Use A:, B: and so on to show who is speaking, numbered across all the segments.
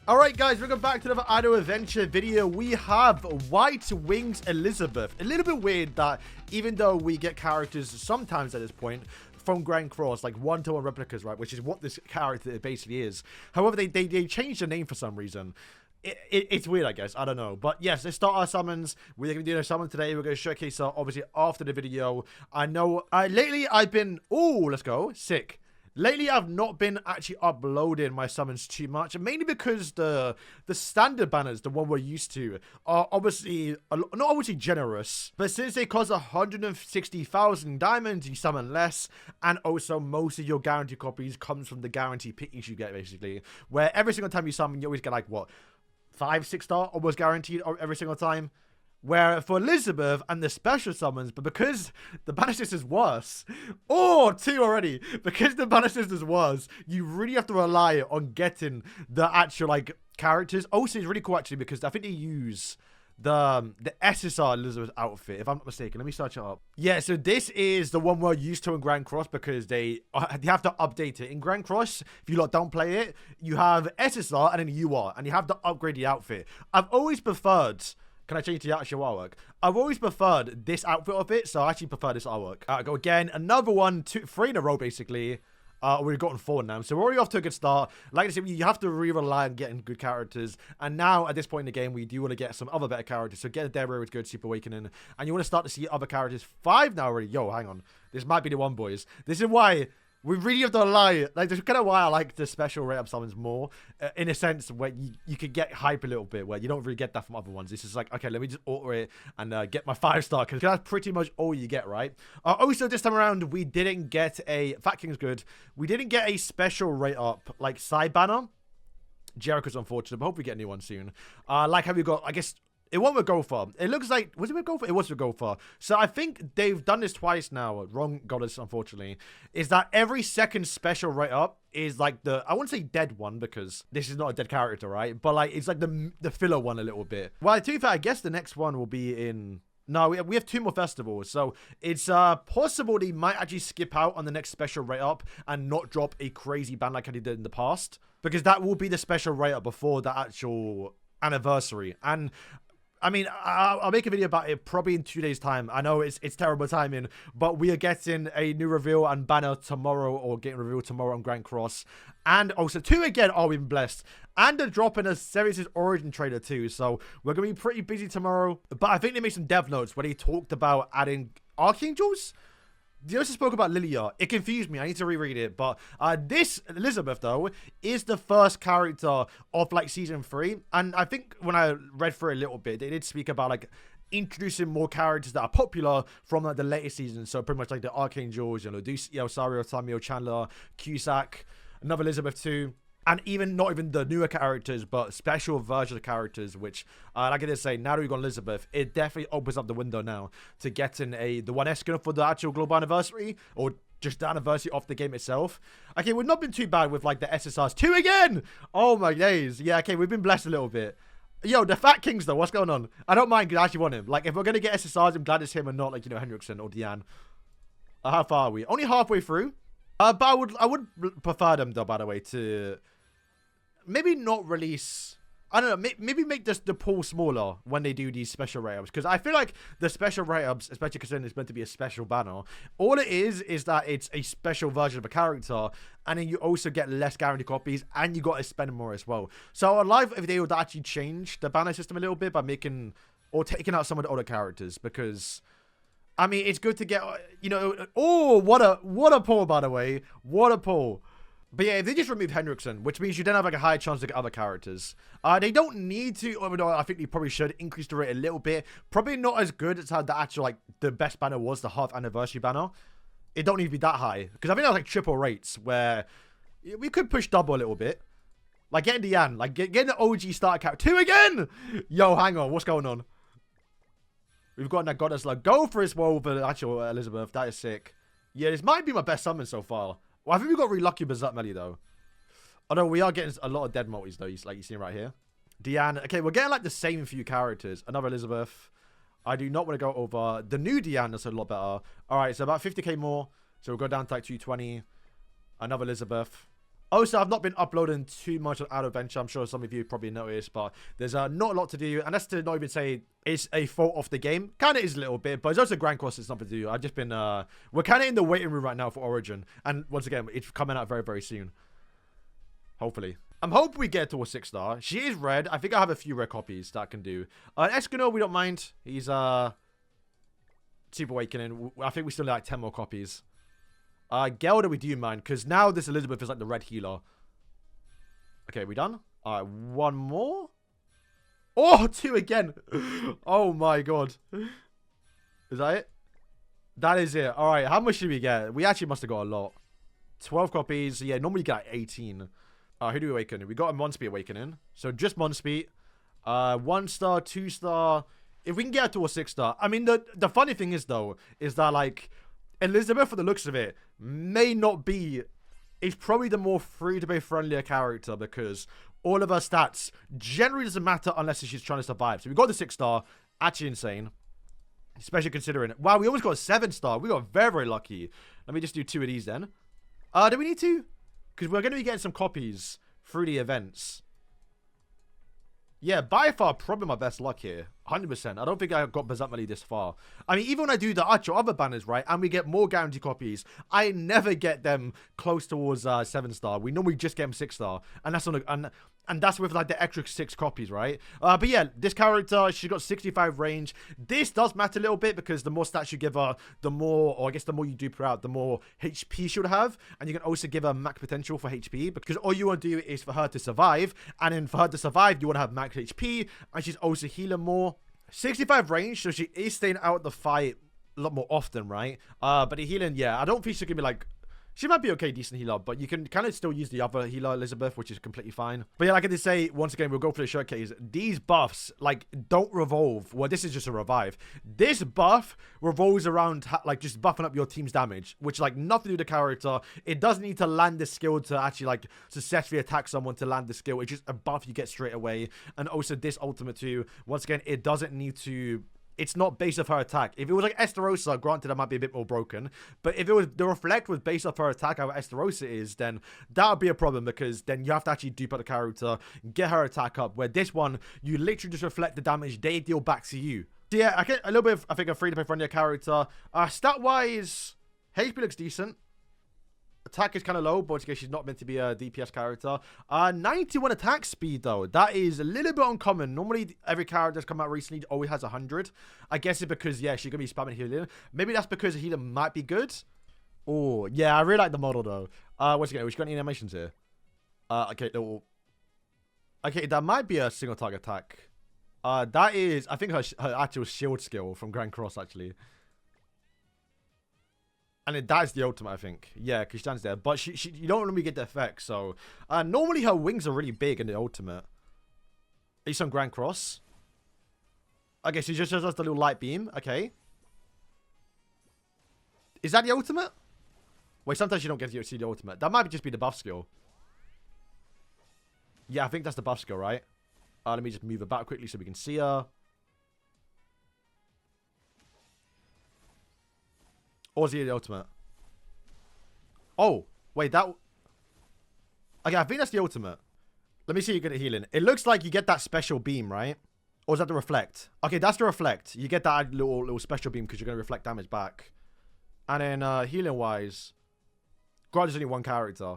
A: Alright guys, welcome back to another Idle Adventure video. We have White Wings Elizabeth. A little bit weird that even though we get characters sometimes at this point from Grand Cross, like one-to-one replicas, right? Which is what this character basically is. However, they changed the name for some reason. It's weird, I guess. I don't know. But yes, let's start our summons. We're going to be doing a summon today. We're going to showcase her, obviously, after the video. I know, lately I've been, let's go, sick. Lately, I've not been actually uploading my summons too much, mainly because the standard banners, the one we're used to, are obviously, not obviously generous, but since they cost 160,000 diamonds, you summon less, and also most of your guarantee copies comes from the guarantee pickings you get, basically, where every single time you summon, you always get, like, what, 5-6 star, almost guaranteed every single time. Where for Elizabeth and the special summons, but because the banner system is worse, two already, because the banner system is worse, you really have to rely on getting the actual, like, characters. Also, it's really cool, actually, because I think they use the SSR Elizabeth outfit, if I'm not mistaken. Let me search it up. Yeah, so this is the one we're used to in Grand Cross because they have to update it. In Grand Cross, if you lot don't play it, you have SSR and then UR, and you have to upgrade the outfit. I've always preferred... Can I change the actual artwork? I've always preferred this outfit of it, so I actually prefer this artwork. Go again. Another one, 3 in a row, basically. We've gotten 4 now, so we're already off to a good start. Like I said, you have to rely on getting good characters, and now, at this point in the game, we do want to get some other better characters, so get a Deborah with good Super Awakening, and you want to start to see other characters. 5 now already. Yo, hang on. This might be the one, boys. This is why... We really have to rely, like, that's kind of why I like the special rate up summons more, in a sense where you could get hype a little bit, where you don't really get that from other ones. This is like, okay, let me just alter it and get my 5-star, because that's pretty much all you get, right? Also, this time around, we didn't get a, Fat King's good, we didn't get a special rate up, like, side banner. Jericho's unfortunate, but hope we get a new one soon. Like how we got, I guess... It won't go for. It looks like, was it with go for? It was with go for. So I think they've done this twice now. Wrong goddess, unfortunately. Is that every second special right up is like the, I wouldn't say dead one because this is not a dead character, right? But like, it's like the filler one a little bit. Well, to be fair, I guess the next one will be in... No, we have 2 more festivals, so it's possible they might actually skip out on the next special rate up and not drop a crazy ban like I did in the past. Because that will be the special rate up before the actual anniversary. And... I mean, I'll make a video about it probably in 2 days' time. I know it's terrible timing, but we are getting a new reveal and banner tomorrow, or getting revealed tomorrow on Grand Cross. And also, 2 again, we've been blessed. And they're dropping a Series' Origin trailer too, so we're going to be pretty busy tomorrow. But I think they made some dev notes where they talked about adding Archangels. They also spoke about Lilia. It confused me. I need to reread it. But this Elizabeth, though, is the first character of, like, Season 3. And I think when I read through it a little bit, they did speak about, like, introducing more characters that are popular from, like, the latest season. So pretty much, like, the Archangels, you know, Lucy, Sario, Tamio, Chandler, Cusack, another Elizabeth too. And not even the newer characters, but special version of characters, which, like I did say, now that we've got Elizabeth, it definitely opens up the window now to getting the 1S skin for the actual global anniversary, or just the anniversary of the game itself. Okay, we've not been too bad with, like, the SSRs. 2 again! Oh, my days. Yeah, okay, we've been blessed a little bit. Yo, the Fat Kings, though, what's going on? I don't mind, because I actually want him. Like, if we're going to get SSRs, I'm glad it's him and not, like, you know, Hendrickson or Deanne. How far are we? Only halfway through. But I would prefer them, though, by the way, to... Maybe not release... I don't know. Maybe make the pool smaller when they do these special rate-ups. Because I feel like the special rate-ups, especially considering it's meant to be a special banner, all it is that it's a special version of a character. And then you also get less guaranteed copies. And you got to spend more as well. So I'd like if they would actually change the banner system a little bit by making... Or taking out some of the other characters. Because... I mean, it's good to get... You know... Oh, what a pull, by the way. What a pull. But yeah, if they just remove Hendrickson, which means you then have, like, a high chance to get other characters. They don't need to, although I think they probably should increase the rate a little bit. Probably not as good as how the actual, like, the best banner was, the half anniversary banner. It don't need to be that high. Because I think that was, like, triple rates, where we could push double a little bit. Like, getting Deanne, like, getting the OG starter character. 2 again! Yo, hang on, what's going on? We've got that goddess, like, go for his world for the actual Elizabeth. That is sick. Yeah, this might be my best summon so far. Well, I think we got really lucky with Berserk Melee, though. Although we are getting a lot of dead multis, though, like you see right here. Deanne. Okay, we're getting, like, the same few characters. Another Elizabeth. I do not want to go over. The new Deanne is a lot better. All right, so about 50k more. So we'll go down to, like, 220. Another Elizabeth. Also, I've not been uploading too much on Auto Adventure. I'm sure some of you probably noticed, but there's not a lot to do. And that's to not even say it's a fault of the game. Kind of is a little bit, but it's also Grand Cross. It's nothing to do. I've just been, we're kind of in the waiting room right now for Origin. And once again, it's coming out very, very soon. Hopefully. I'm hoping we get to a 6-star. She is red. I think I have a few red copies that I can do. Escanor, we don't mind. He's, Super Awakening. I think we still need like 10 more copies. Gelda, we do mind, because now this Elizabeth is like the red healer. Okay, we done? Alright, one more? Oh, 2 again. Oh my god. Is that it? That is it. Alright, how much should we get? We actually must have got a lot. 12 copies. Yeah, normally you get like 18. Who do we awaken? We got a Monspeed Awakening. So just Monspeed. 1-star, 2-star. If we can get to a 6-star. I mean, the funny thing is, though, is that, like, Elizabeth, for the looks of it, may not be... It's probably the more free-to-play friendlier character because all of her stats generally doesn't matter unless she's trying to survive. So we got the 6-star. Actually insane. Especially considering... Wow, we almost got a 7-star. We got very, very lucky. Let me just do 2 of these then. Do we need to? Because we're going to be getting some copies through the events. Yeah, by far, probably my best luck here. 100%. I don't think I got Berserk this far. I mean, even when I do the actual other banners, right, and we get more guaranteed copies, I never get them close towards 7-star. We normally just get them 6-star. And that's on and that's with like the extra 6 copies, right? But yeah, this character, she got 65 range. This does matter a little bit because the more stats you give her, the more, or I guess the more you do per out, the more HP she'll have. And you can also give her max potential for HP because all you want to do is for her to survive. And then for her to survive, you want to have max HP. And she's also healing more. 65 range, so she is staying out the fight a lot more often, right? But the healing, yeah, I don't think she's gonna be like... She might be okay, decent healer, but you can kind of still use the other healer, Elizabeth, which is completely fine. But yeah, like I did say, once again, we'll go for the showcase. These buffs, like, don't revolve. Well, this is just a revive. This buff revolves around, like, just buffing up your team's damage, which, like, nothing to do with the character. It doesn't need to land the skill to actually, like, successfully attack someone to land the skill. It's just a buff you get straight away. And also this ultimate too, once again, it doesn't need to... It's not based off her attack. If it was like Esterosa, granted, that might be a bit more broken. But if it was the Reflect was based off her attack, how Esterosa is, then that would be a problem because then you have to actually dupe out the character, get her attack up. Where this one, you literally just reflect the damage they deal back to you. So yeah, I get a little bit of, I think, a free-to-play friendlier character. Stat-wise, HP looks decent. Attack is kind of low, but she's not meant to be a DPS character. 91 attack speed, though. That is a little bit uncommon. Normally, every character that's come out recently always has 100. I guess it's because, yeah, she's going to be spamming healing. Maybe that's because the healer might be good. Oh, yeah, I really like the model, though. What's it going? Got any animations here? Okay, no. Okay, that might be a single target attack. That is, I think, her actual shield skill from Grand Cross, actually. And that is the ultimate, I think. Yeah, because she stands there. But you don't normally get the effect, so... normally her wings are really big in the ultimate. At least on Grand Cross. Okay, so she just does the little light beam. Okay. Is that the ultimate? Wait, sometimes you don't get to see the ultimate. That might just be the buff skill. Yeah, I think that's the buff skill, right? Let me just move her back quickly so we can see her. Or is he the ultimate? Oh, wait, that... Okay, I think that's the ultimate. Let me see you get a healing. It looks like you get that special beam, right? Or is that the reflect? Okay, that's the reflect. You get that little special beam because you're going to reflect damage back. And then healing-wise... Grant is only one character.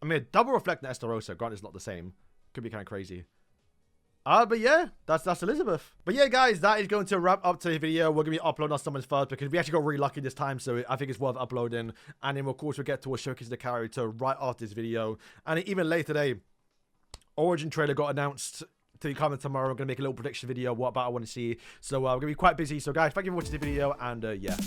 A: I mean, double reflect and Esterosa. Grant is not the same. Could be kind of crazy. But yeah, that's Elizabeth. But yeah, guys, that is going to wrap up today's video. We're going to be uploading our summons first because we actually got really lucky this time, so I think it's worth uploading. And then, of course, we'll get to a showcase of the character right after this video. And even later today, Origin trailer got announced to be coming tomorrow. I'm going to make a little prediction video, what about I want to see. So we're going to be quite busy. So, guys, thank you for watching the video, and yeah.